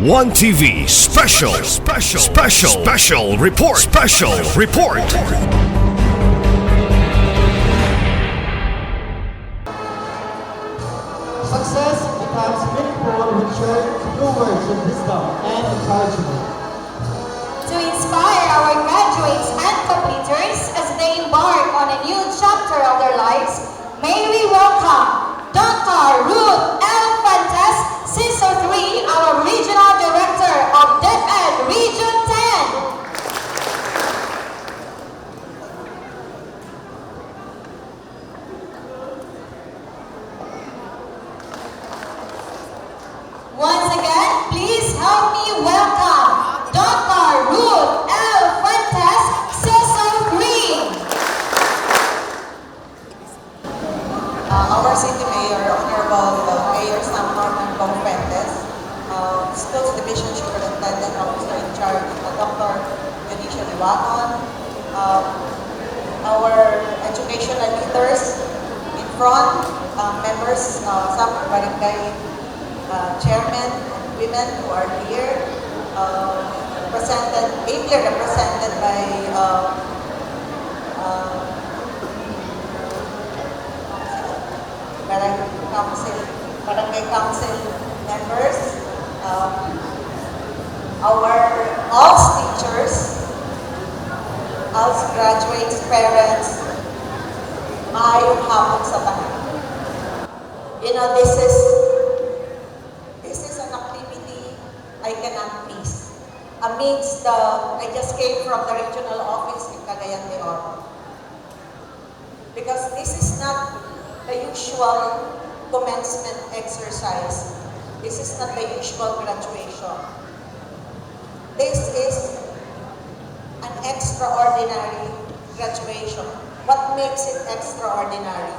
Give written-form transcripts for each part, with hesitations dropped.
One TV special report. Success becomes meaningful when shared through words of wisdom and encouragement. To inspire our graduates and completers as they embark on a new chapter of their lives, may we welcome Dr. Ruth L. Fuentes, Season 3, our Regional Director of DepEd Region 10. Once again, please help me welcome Dr. Ruth L. Fuentes, Season 3. Our City Mayor, Honorable Mayor Sam Norman Bong Fuentes, Schools Division Superintendent Officer in Charge, Dr. Judicial Liwaton, our educational leaders in front, members, some barangay chairmen and women who are here, ably represented by barangay council members, our ALS teachers, ALS graduates, parents, maayong hapon sa tanan. You know, this is an activity I cannot miss. Amidst I just came from the regional office in Cagayan de Oro. Because this is not the usual commencement exercise. This is not the usual graduation. This is an extraordinary graduation. What makes it extraordinary?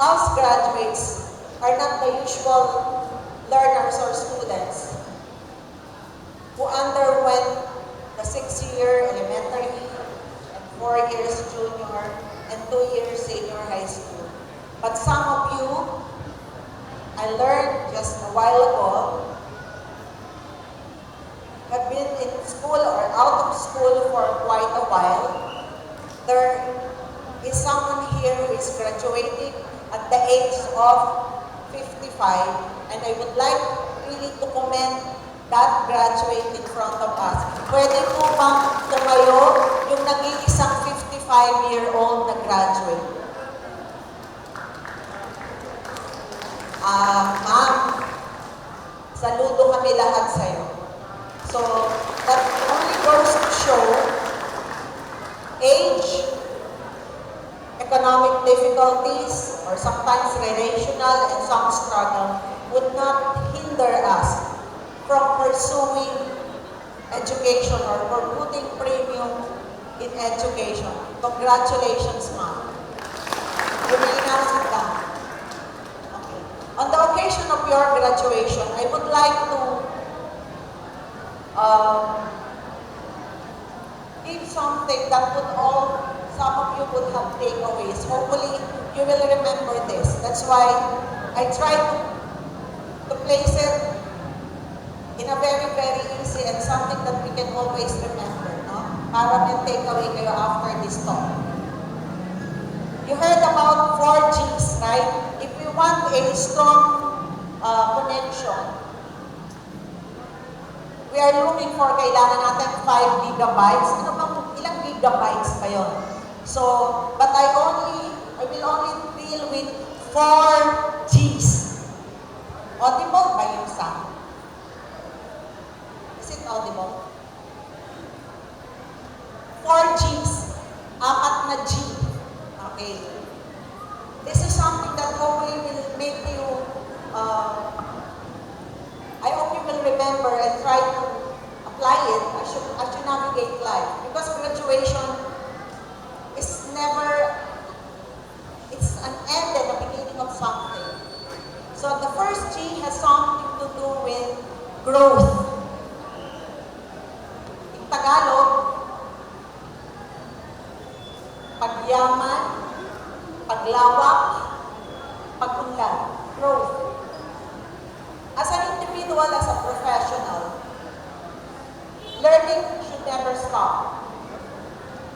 Us graduates are not the usual learners or students who underwent the 6-year elementary and 4 years junior and 2 years senior high school. But some of you, I learned just a while ago, have been in school or out of school for quite a while. There is someone here who is graduating at the age of 55, and I would like really to commend that graduate in front of us. Pwede po bang tumayo yung nag-iisang 55-year-old na graduate? Ma'am, saludo kami lahat sa'yo. So, that only goes to show age, economic difficulties, or sometimes relational and some struggle would not hinder us from pursuing education or for putting premium in education. Congratulations, ma'am. You may now sit down. Okay. On the occasion of your graduation, I would like to give something that some of you would have takeaways. Hopefully, you will remember this. That's why I try to place it in a very, very easy and something that we can always remember, no? Para may takeaway kayo after this talk. You heard about 4 Gs, right? If you want a strong connection, we are looking for, kailangan natin 5 gigabytes. Ano bang, ilang gigabytes ba yun? So, but I will only deal with 4 Gs. Audible ba yung sound? Is it audible? 4 Gs. 4 na G. Okay. This is something that hopefully will make you, I hope you will remember and try to apply it as you navigate life. Because graduation is never, it's an end and a beginning of something. So the first G has something to do with growth. In Tagalog, pagyaman, paglawak, pag-unlad, growth. As an individual, never stop.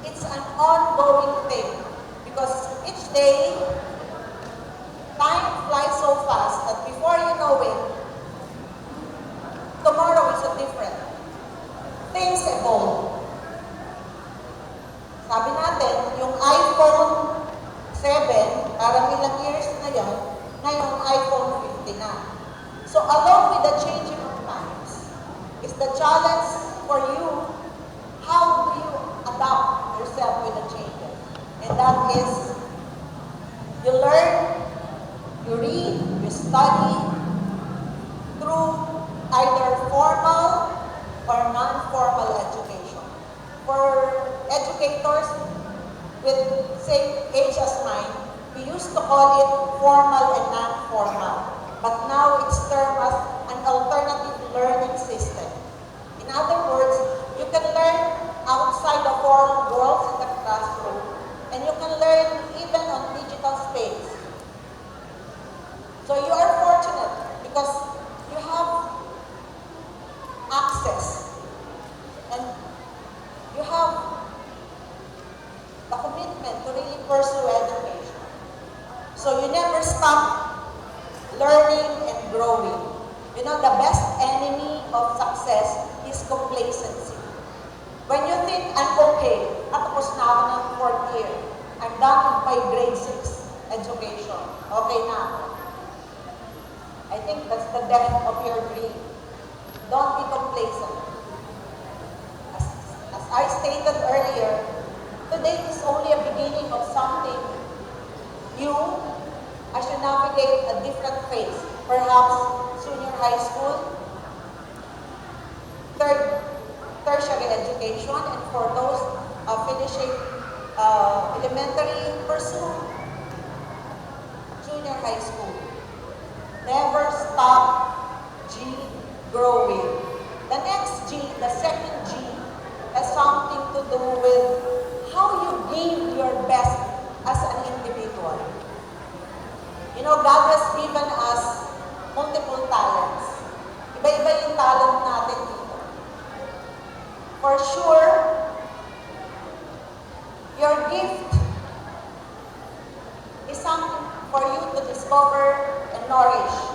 It's an ongoing thing because each day, time flies so fast that before you know it, tomorrow is so different. Things evolve. Sabi natin, yung iPhone 7, parang ilang years na yun, ngayon iPhone 50 na. So along with the changing of times, is the challenge for you, how do you adapt yourself with the changes? And that is, you learn, you read, you study through either formal or non-formal education. For educators with same age as mine, we used to call it formal and non-formal. But now it's termed as an alternative learning system. In other words, you can learn outside the four walls in the classroom, and you can learn even on digital space. So you are fortunate because you have access and you have the commitment to really pursue education. So you never stop learning and growing. You know, the best enemy of success is complacency. When you think, I'm okay, tapos na ako ng 4th year, I'm done with my grade 6 education, okay na ako. I think that's the death of your dream. Don't be complacent. As I stated earlier, today is only a beginning of something new as you navigate a different phase. Perhaps junior high school, tertiary education, and for those finishing elementary, pursue junior high school. Never stop growing. The next G, the second G, has something to do with how you give your best as an individual. You know, God has given us multiple talents. Iba-iba yung talent natin dito. For sure, your gift is something for you to discover and nourish.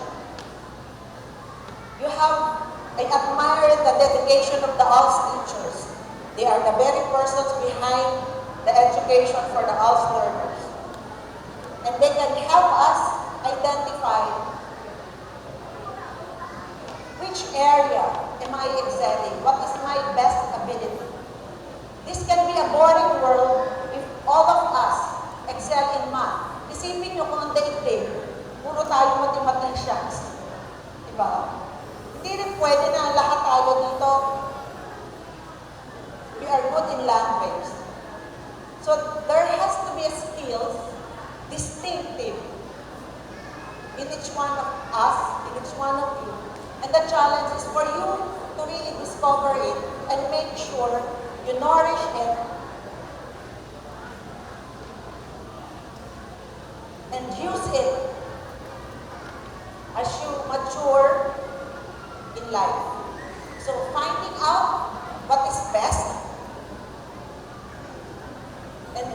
I admire the dedication of the ALS teachers. They are the very persons behind the education for the ALS learners. And they can help us identify which area am I excelling, what is my best ability. This can be a boring world if all of us excel in math. Isipin nyo kung ang daigdig, puro tayo mathematicians. Diba? Hindi rin pwede na lahat tayo dito, we are good in language. So there has to be a skills distinctive in each one of us, in each one of you. And the challenge is for you to really discover it and make sure you nourish it and use it as you mature in life. So finding out what is best and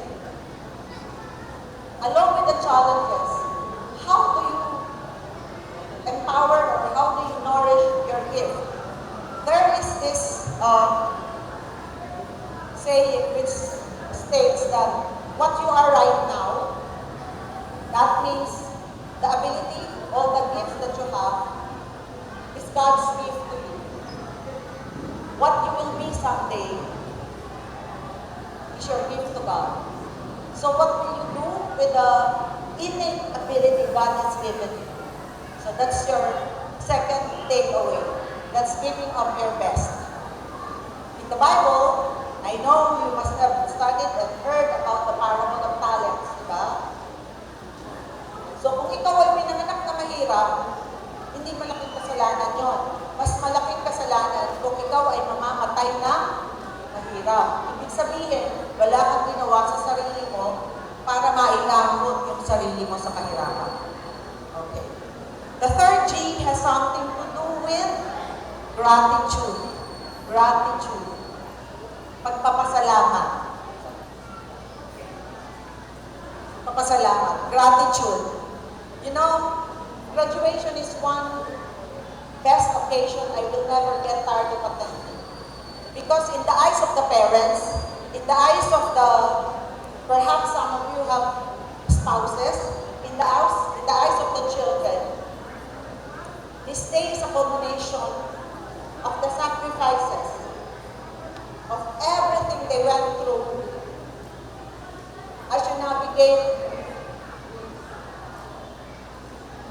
along with the challenges, how do you empower or how do you nourish your gift? There is this saying which states that what you are right now, that means the ability or the gift that you have is God's gift to you. What you will be someday is your gift to God. So what will you do with the innate ability God has given you? So that's your second takeaway. That's giving up your best. In the Bible, I know you must have studied and heard about the parable of talents, di ba? So kung ikaw ay pinanganak na mahirap, hindi malaking kasalanan yon. Mas malaking kasalanan kung ikaw ay mamamatay na mahirap. Ibig sabihin, wala kang ginawa sa sarili mo para mailamot yung sarili mo sa kahirapan. Okay. The third G has something to do with gratitude. Gratitude. pagpapasalamat. Papasalamat, gratitude. You know, graduation is one best occasion I will never get tired of attending. Because in the eyes of the parents, in the eyes of the, perhaps some of you have spouses, in the eyes of the children, this day is a culmination of the sacrifices, of everything they went through as you navigate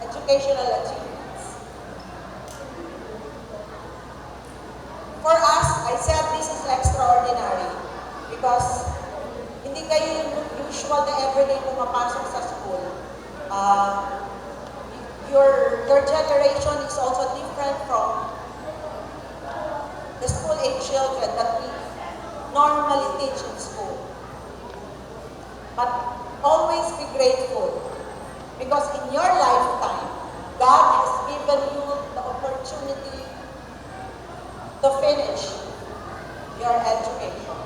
educational achievements. For us, I said this is extraordinary because hindi kayo yung usual na everyday pumapasok sa school. Your generation is also different from the school-age children that we normally teach in school. But always be grateful because in your lifetime, God has given you the opportunity to finish your education.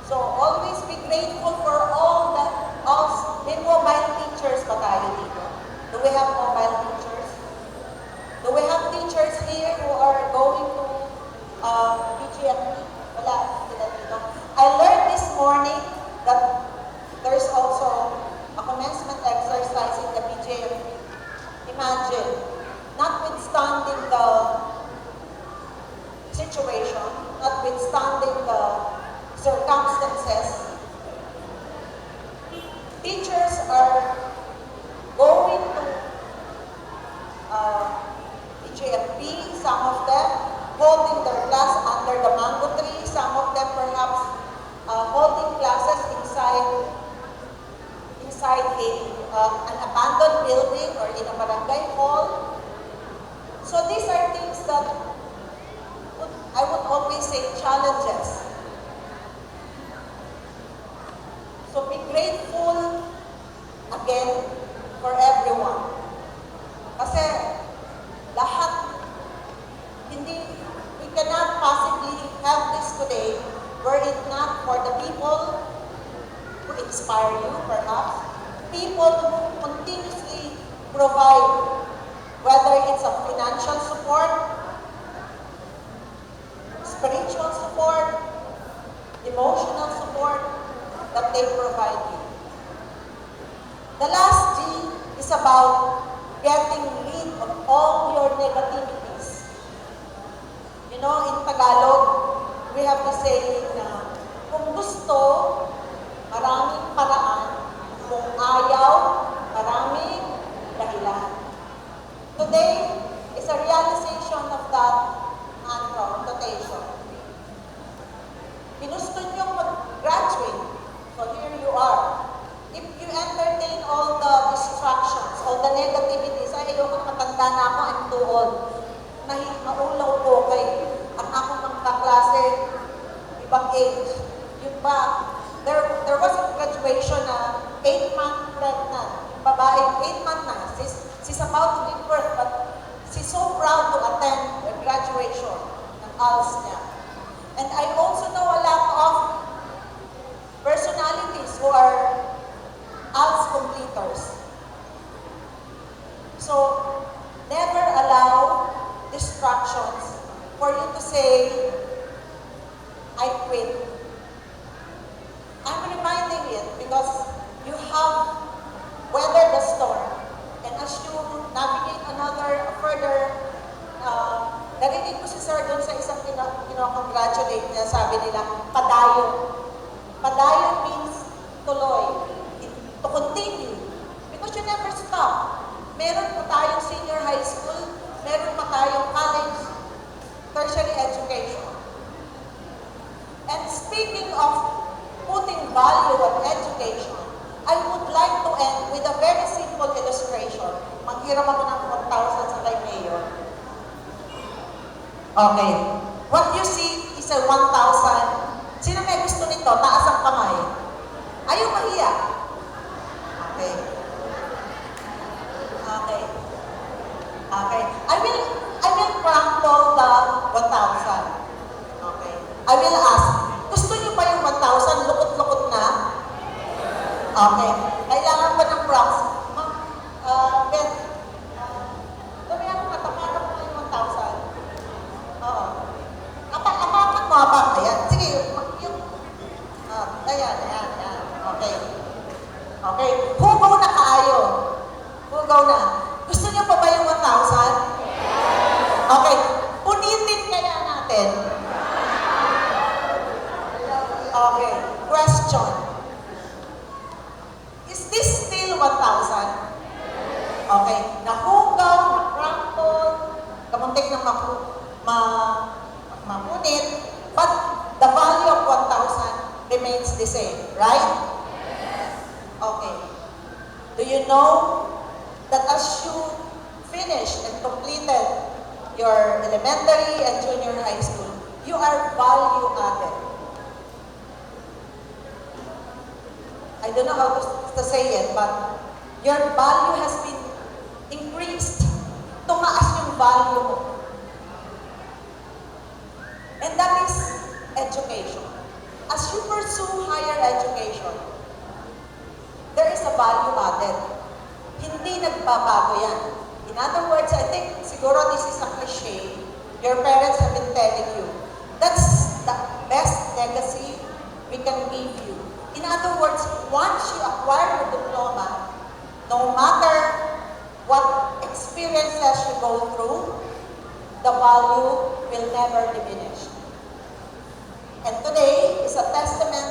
So always be grateful for all may mobile teachers ba tayo dito? Do we have mobile teachers? Do we have teachers here who are going to BGFP? Wala sila dito. I learned this morning that there's also a commencement exercise in the BGFP. Imagine, notwithstanding the situation, notwithstanding the circumstances, teachers are going to BGFP, some of them holding their class under the mango tree, some of them perhaps holding classes inside an abandoned building or in a barangay hall. So these are things that I would always say challenges. So be grateful again for everyone. Kasi lahat, we cannot possibly have this today were it not for the people who inspire you, perhaps, people who continuously provide, whether it's a financial support, spiritual support, emotional support that they provide you. The last G is about getting rid of all your negativities. You know, in Tagalog, we have the saying na kung gusto, maraming paraan. Kung ayaw, maraming dahilan. Today is a realization of that mantra, notation. Ginusto nyo mag-graduate, so here you are. If you entertain all the distractions, all the negativities, ay ayoko, matanda na ako, I'm too old. Maulaw ko kay ang akong mga kaklase, ibang age. Yung ba, there was a graduation na 8-month pregnant. Babae, 8-month na. She's about to give birth, but she's so proud to attend the graduation ng ALS niya. And I also know a lot of personalities who are ALS completers. So, never allow distractions for you to say, I quit. I'm reminding it because you have weathered the storm. And as you navigate another further, narinig ko si Sir doon sa isang congratulate niya, sabi nila, padayon. Padayon means tuloy, to continue. Because you never stop. Meron pa tayong senior high school, meron pa tayong college, tertiary education. And speaking of putting value on education, I would like to end with a very simple illustration. Manghiram ako ng 1,000 sa kay Mayor. Okay. What you see is a 1,000. Sino may gusto nito? Taas ang kamay. Ayaw mahiya. Okay. Okay. Okay. I will crumple the 1,000. Okay. I will ask Okay. Kailangan ko ng props. Ma'am, Beth, gawin ako katapakan mo yung 1,000. Oo. Apakan mo, abang. Ayan. Sige, yung, ayan. Okay. Okay. Hugaw na kaayo. Hugaw na. Gusto niyo pa ba yung 1,000? Okay. Punitin kaya natin. Okay. Question. Is this still 1,000? Okay. Nahugaw, na-crumple, kamuntik na mapunit, but the value of 1,000 remains the same, right? Okay. Do you know that as you finished and completed your elementary and junior high school, you are value added? I don't know how to say it, but your value has been increased. Tumaas yung value mo. And that is education. As you pursue higher education, there is a value added. Hindi nagbabago yan. In other words, I think siguro this is a cliche. Your parents have been telling you. That's the best legacy we can give you. In other words, once you acquire your diploma, no matter what experiences you go through, the value will never diminish. And today is a testament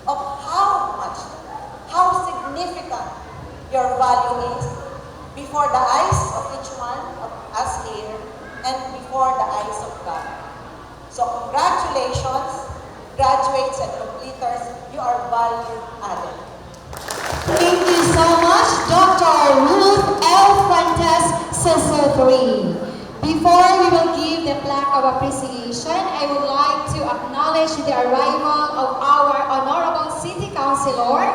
of how much, how significant your value is before the eyes of each one of us here and before the eyes of God. So congratulations, graduates and completers, you are value added. Thank you so much, Dr. Ruth L. Fuentes, CISO 3. Before we will give the plaque of appreciation, I would like to acknowledge the arrival of our Honorable City Councilor,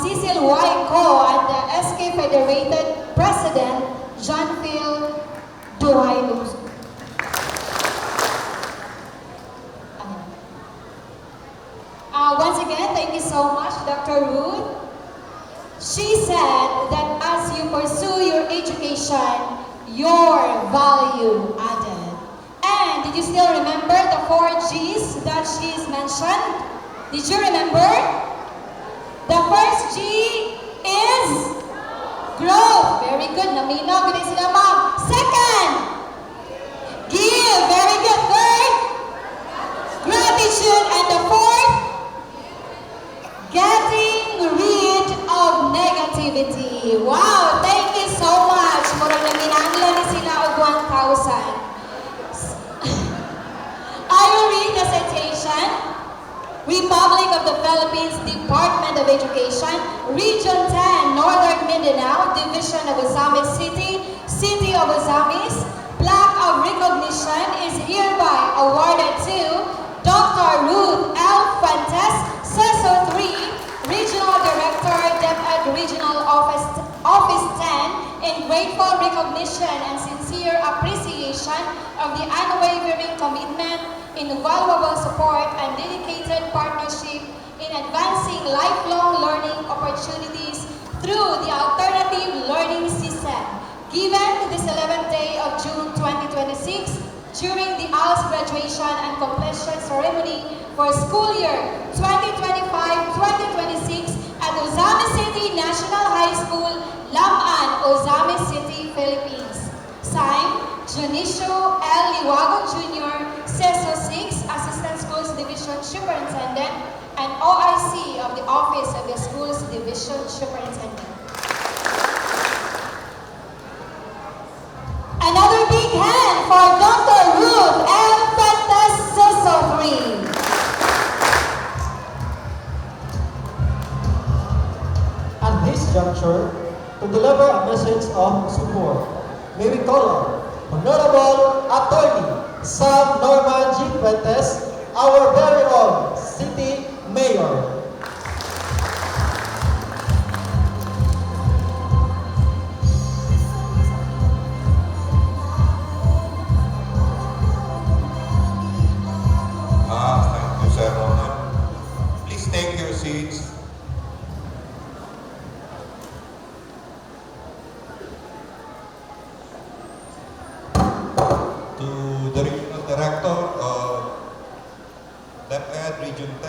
Cecil Y. Ko, and the SK Federated President, John Phil Duhay Luz. Once again, thank you so much, Dr. Ruth. She said that as you pursue your education, your value added. And did you still remember the 4 G's that she's mentioned? Did you remember? The first G is growth. Very good. Naminaw. Good sila, ma'am. Second, give. Very good. Third, gratitude. And the fourth, getting rid of negativity. Wow, thank you so much. Murang naminanglan ni sila og 1,000. I will read the citation. Republic of the Philippines Department of Education, Region 10, Northern Mindanao, Division of Ozamis City, City of Ozamis. Plaque of recognition is hereby awarded to Dr. Ruth L. Fuentes, CISO 3, Regional Director, DepEd Regional Office 10, in grateful recognition and sincere appreciation of the unwavering commitment, invaluable support, and dedicated partnership in advancing lifelong learning opportunities through the alternative learning system, given this 11th day of June 2026 during the ALS graduation and completion ceremony for school year 2025-2026 at Ozamis City National High School, Lam-an, Ozamis City, Philippines. Signed, Junicio L. Liwago Jr., CISO 6, Assistant Schools Division Superintendent, and OIC of the Office of the Schools Division Superintendent. Another big hand for Dr. Ruth L. Fuentes, CISO 3. At this juncture, to deliver a message of support, may we call on Honorable Attorney Sam Norman G. Fuentes, our very own City Mayor. Thank you, Sir Ronald. Please take your seats.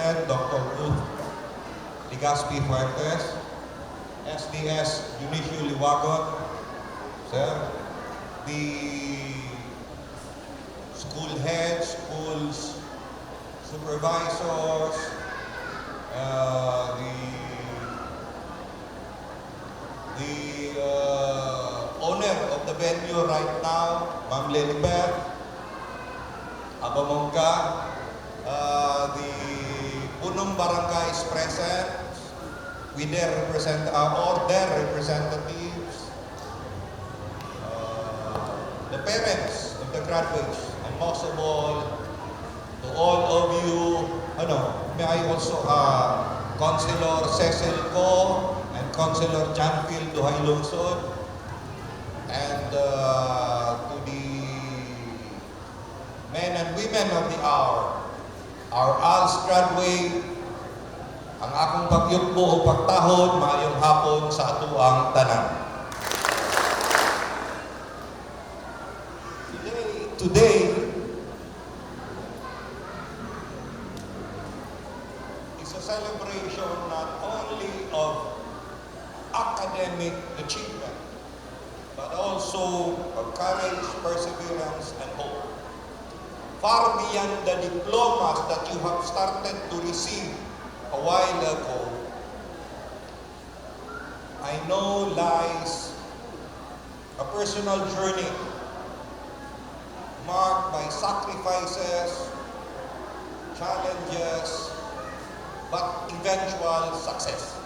President Dr. Ruth Ligaspi Fuentes, SDS Dionisio Liwagot, sir, the school heads, schools, supervisors, the owner of the venue right now, Ma'am Lilibet Abamongka, the Punong Barangay is present with their representatives, the parents of the graduates, and most of all, to all of you, may I also, Councilor Cecil Co and Councilor Janfield Duhay Lungsod, and to the men and women of the hour, our ALS graduate, ang akong pagyugbo o pagtahod, maayong hapon sa ato ang tanan. Today is a celebration not only of academic achievement, but also of courage, perseverance, and hope. Far beyond the diplomas that you have started to receive a while ago, I know lies a personal journey marked by sacrifices, challenges, but eventual success.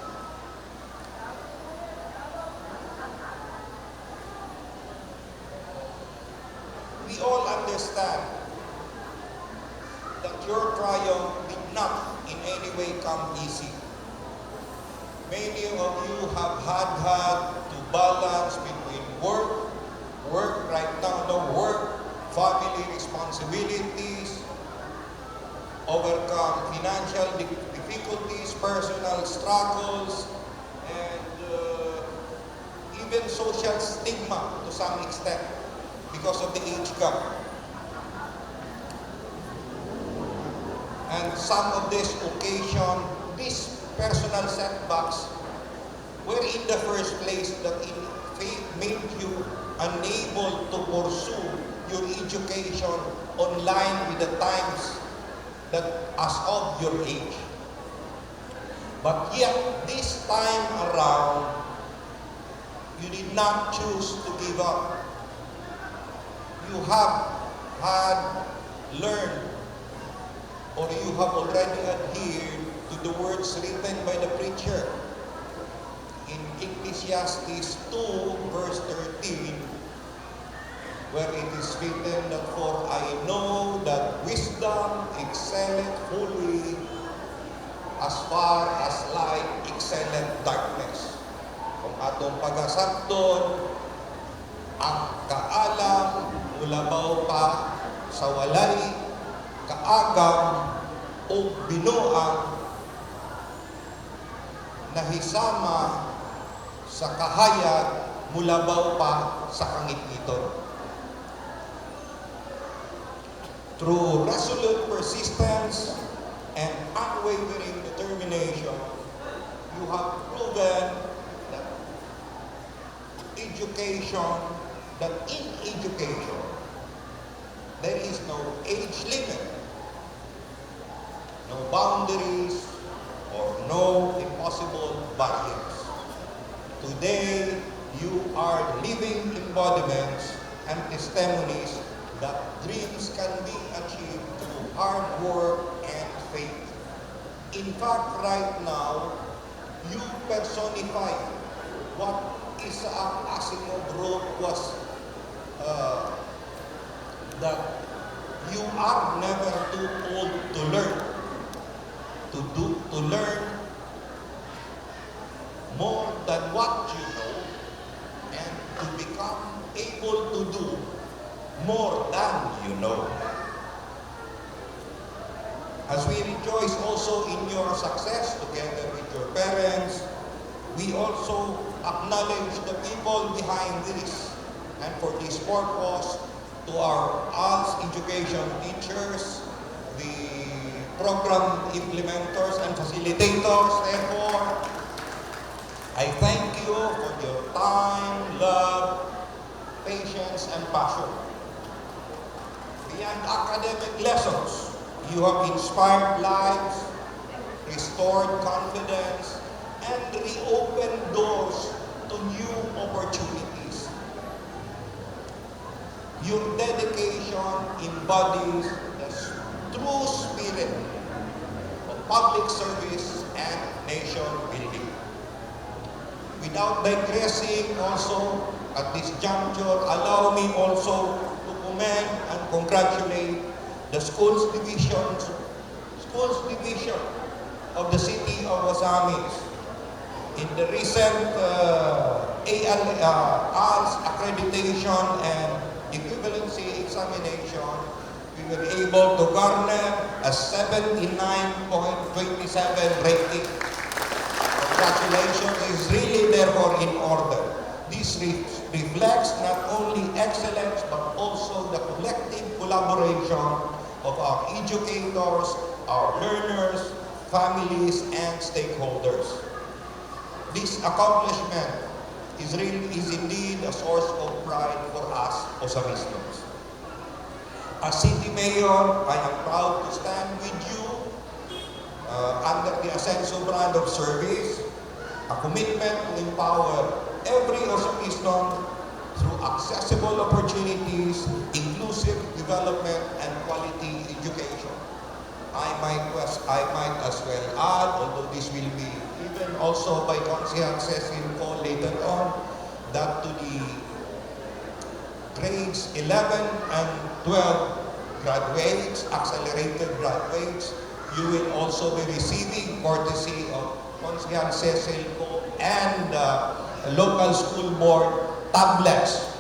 We all understand that your triumph did not in any way come easy. Many of you have had to balance between work right now, family responsibilities, overcome financial difficulties, personal struggles, and even social stigma to some extent because of the age gap. And some of these personal setbacks were in the first place that made you unable to pursue your education online with the times that as of your age. But yet, this time around, you did not choose to give up. You have learned, or you have already adhered to the words written by the preacher in Ecclesiastes 2 verse 13, where it is written that, "For I know that wisdom excelleth fully as far as light excelleth darkness." Kung atong pagasabton, ang kaalam mulabaw pa sa walay kaagam o binuang nahisama sa kahayag mulabaw pa sa kangit-ngiton. Through resolute persistence and unwavering determination, you have proven that in education, there is no age limit, no boundaries, or no impossible barriers. Today, you are living embodiments and testimonies that dreams can be achieved through hard work and faith. In fact, right now, you personify what Isaac Asimov wrote was that you are never too old to learn. To learn more than what you know, and to become able to do more than you know. As we rejoice also in your success together with your parents, we also acknowledge the people behind this. And for this purpose, to our ALS education teachers, the program implementers and facilitators. Therefore, I thank you for your time, love, patience, and passion. Beyond academic lessons, you have inspired lives, restored confidence, and reopened doors to new opportunities. Your dedication embodies the true spirit of public service and nation building. Without digressing also, at this juncture, allow me also to commend and congratulate the schools division of the city of Ozamis. In the recent ALS accreditation and equivalency examination, we were able to garner a 79.27 rating. Congratulations is really therefore in order. This reflects not only excellence but also the collective collaboration of our educators, our learners, families, and stakeholders. This accomplishment is indeed a source of pride for us, Ozamistas. As City Mayor, I am proud to stand with you under the Ascenso brand of service, a commitment to empower every Ozamistan through accessible opportunities, inclusive development, and quality education. I might as well add, although this will be given also by Councilor Cecil Paul later on, that to the grades 11 and 12 graduates, accelerated graduates, you will also be receiving courtesy of Councilor Cecil Paul and local school board tablets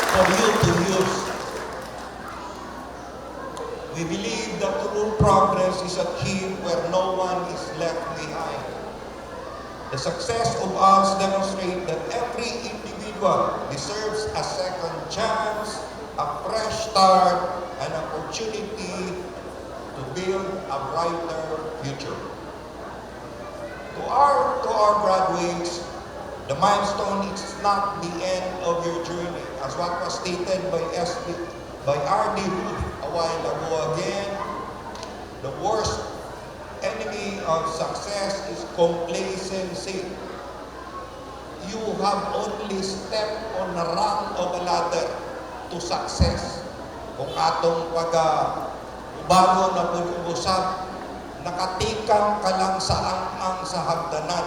for you to use. We believe that true progress is achieved where no one is left behind. The success of us demonstrates that every individual deserves a second chance, a fresh start, an opportunity to build a brighter future. To our graduates, the milestone is not the end of your journey, as what was stated by R.D. Ruth a while ago again. The worst enemy of success is complacency. You have only stepped on the rung of a ladder to success. Kung atong bago na pag-usap, nakatikang ka lang sa ang sa hagdanan,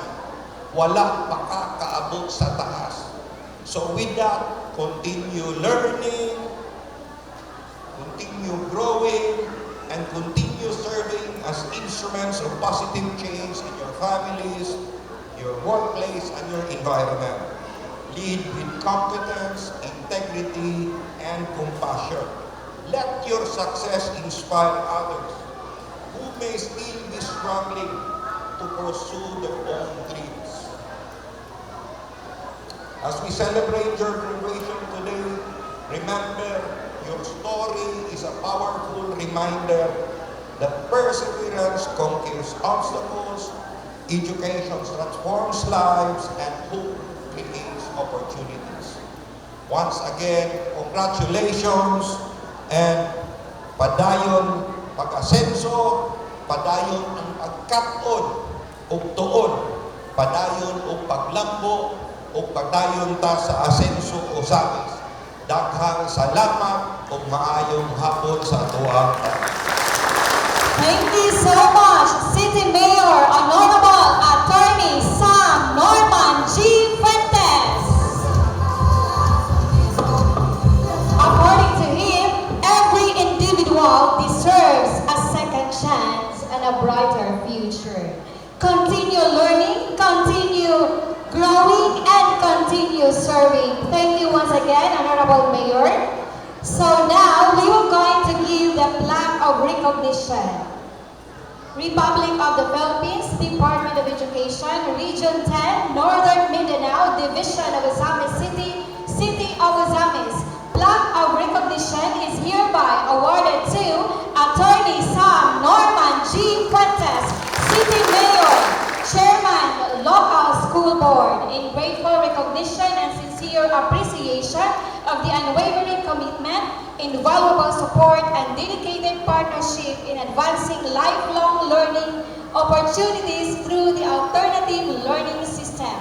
wala pa ka kaabot sa taas. So with that, continue learning, continue growing, and continue serving as instruments of positive change in your families, your workplace, and your environment. Lead with competence, integrity, and compassion. Let your success inspire others who may still be struggling to pursue their own dreams. As we celebrate your graduation today, remember your story is a powerful reminder that perseverance conquers obstacles, education transforms lives, and hope creates opportunities. Once again, congratulations and padayon pag-asenso, padayon ang pagkat-on o tuon, padayon o paglambo o padayon ta sa asenso o sabis. Daghang salamat o maayong hapon sa atuang. Thank you so much, City Mayor Honorable Attorney Sam Norman G. Fuentes. According to him, every individual deserves a second chance and a brighter future. Continue learning, continue growing, and continue serving. Thank you once again, Honorable Mayor. So now, we are going to give the plaque of recognition. Republic of the Philippines, Department of Education, Region 10, Northern Mindanao, Division of Ozamis City, City of Ozamis. Plaque of recognition is hereby awarded to Attorney sincere appreciation of the unwavering commitment, invaluable support, and dedicated partnership in advancing lifelong learning opportunities through the alternative learning system.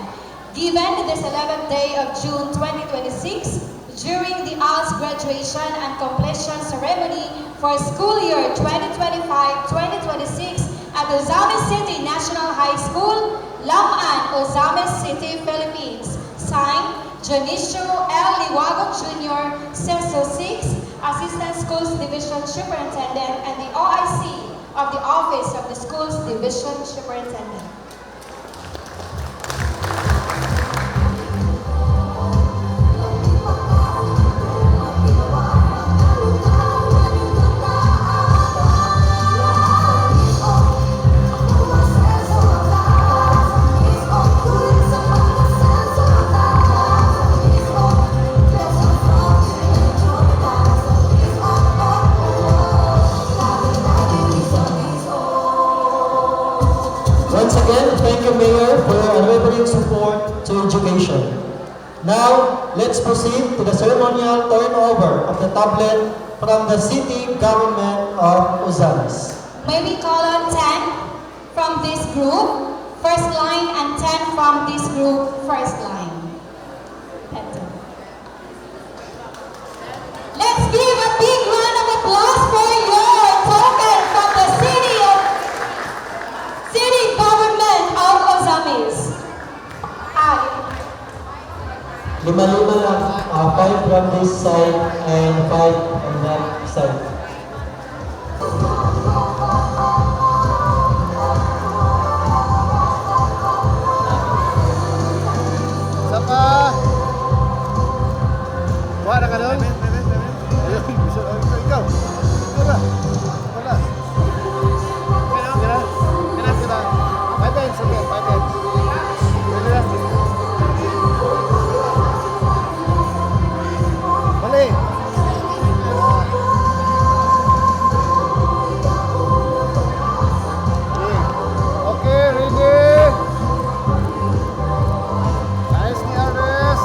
Given this 11th day of June 2026, during the ALS graduation and completion ceremony for school year 2025-2026 at Ozamis City National High School, Lam-an, Ozamis City, Philippines. Signed, Janicio L. Liwago Jr., CESO 6, Assistant Schools Division Superintendent, and the OIC of the Office of the Schools Division Superintendent. Once again, thank you, Mayor, for your unwavering support to education. Now, let's proceed to the ceremonial turnover of the tablet from the City Government of Ozamis. May we call on 10 from this group, first line, and 10 from this group, first line. Let's give a big round of applause for your token from the City Government of Ozamis. Lima-lima lang, 5 from this side and 5 on that side. Sapa! Wala ka doon? Ayun, ikaw. Ikaw ba? Wala. Kina. 5 heads, okay, 5 heads. Mali. Okay, ready? Nice ni Alves.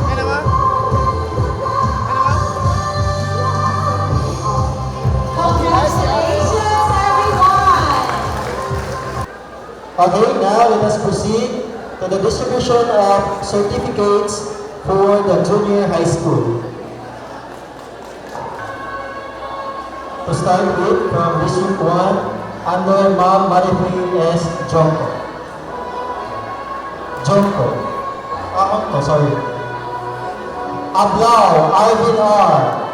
Kaya naman? Congratulations, everyone! Okay, now let us proceed to the distribution of certificates for the junior high school. To start with, from District 1, under Ma'am Marifree S. Jonko. Sorry. Ablao Alvin R.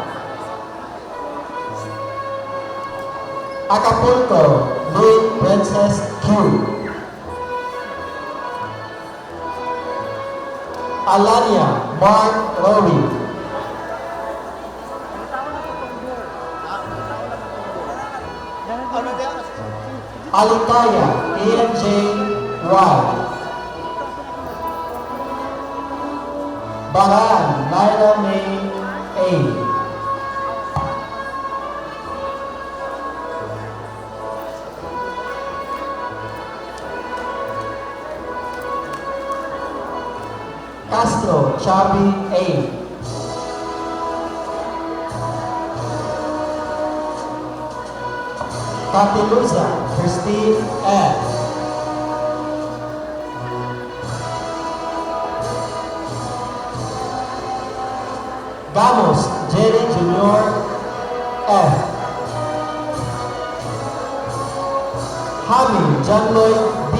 Acapulco Lynn Princess Q. Alania Mark Rory. Alikaya AMJ Y. Baran Naira May A. Castro Chabi A. Katiluza Christine F. Gamos Jerry Jr. F. Hami Janloy D.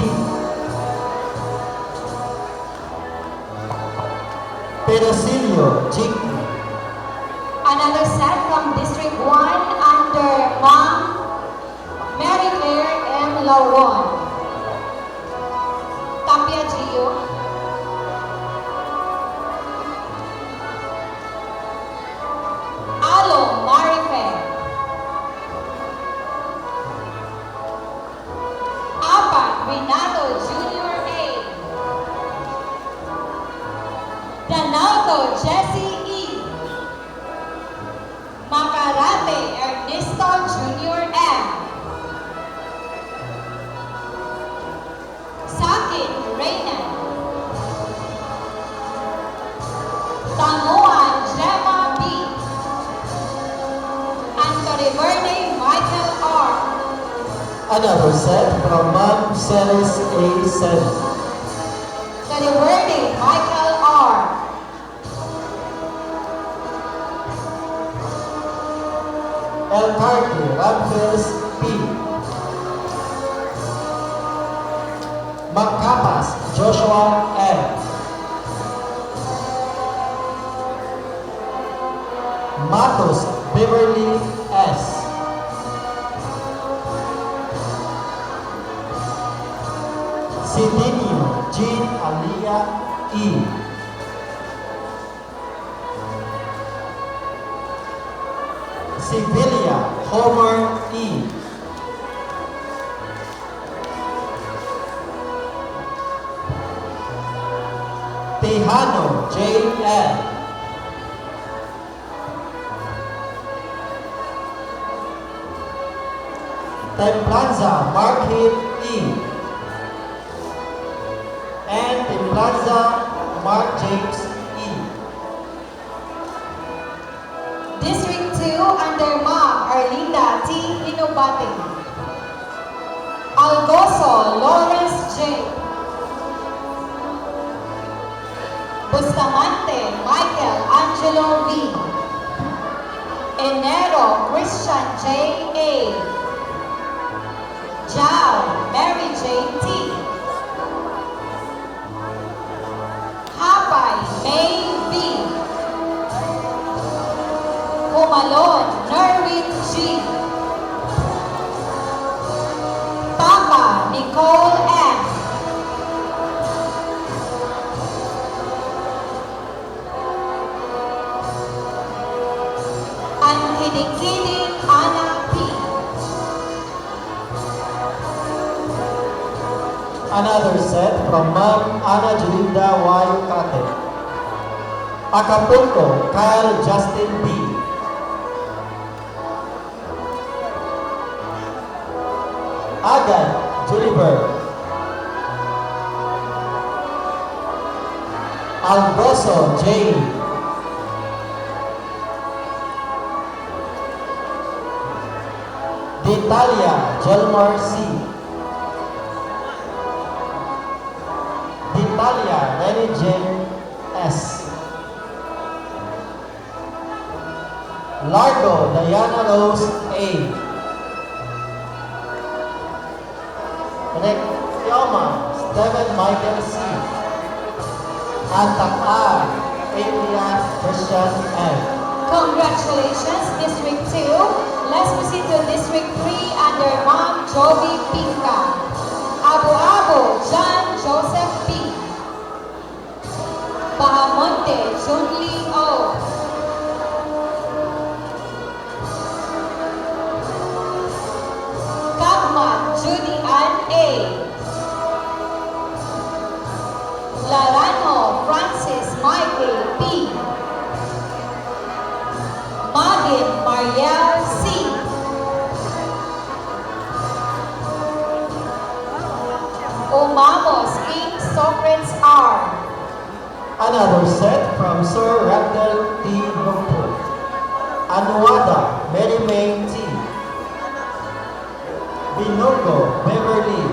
Pedosilio Jiki. Another set from District 1 under Ma'am Mary Claire M. Lauron. Tapia Gio. Alo Marife. Apa Renato Jr. A. Danauto Jesse E. Macarate Ernesto Jr. M. Sakin Reyna. Another set from Ma'am Celis A. Sen. Daddy Worthy, Michael R. El Cardi Ramfis P. Magkapas Joshua M. Matos Beverly S. Sidinio Jean Alia E. Sibilia Homer E. Tejano J. L. Templanza Marquis E. And Templanza Mark James E. District 2 under Ma'am Arlinda T. Inobate. Algoso Lawrence J. Bustamante Michael Angelo V. Enero Christian J. A. Jao Mary J. T. Hapay May B. Pumalon Nerwin G. Papa Nicole M. Ankidikidik Ana P. Another set from Ma'am Ana Julinda Y. Kate. Acapulco Kyle Justin B. Agad Juliber. Algoso J. D'Italia Jelmar C. D'Italia Lenny J. S. Largo Diana Rose A. Rectioma Stephen Michael C. Antak-A Adrian Christian M. Congratulations, District 2. Let's proceed to District 3 under Ma'am Jovi Pinka. Abu-Abu John Joseph P. Bahamonte Junli O. Kagman Judy Ann A. Larano Francis Michael P. Magin Mariel C. Umamos Inc. Socrates R. Another set from Sir Randall T. Bumpo. Anuada Mary May T. Binogo Beverly.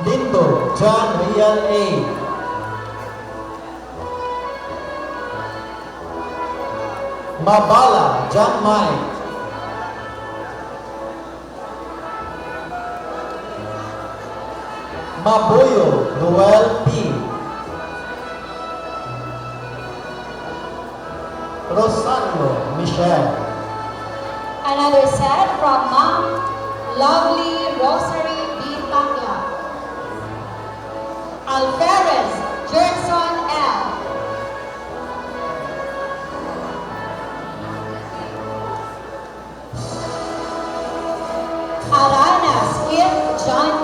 Lindo John Real A. Mabala John Mike. Mabuyo Noel P. Rosario Michelle. Another set from Ma'am Lovely Rosary B. Tangla. Alferez Jerson L. Aranas with John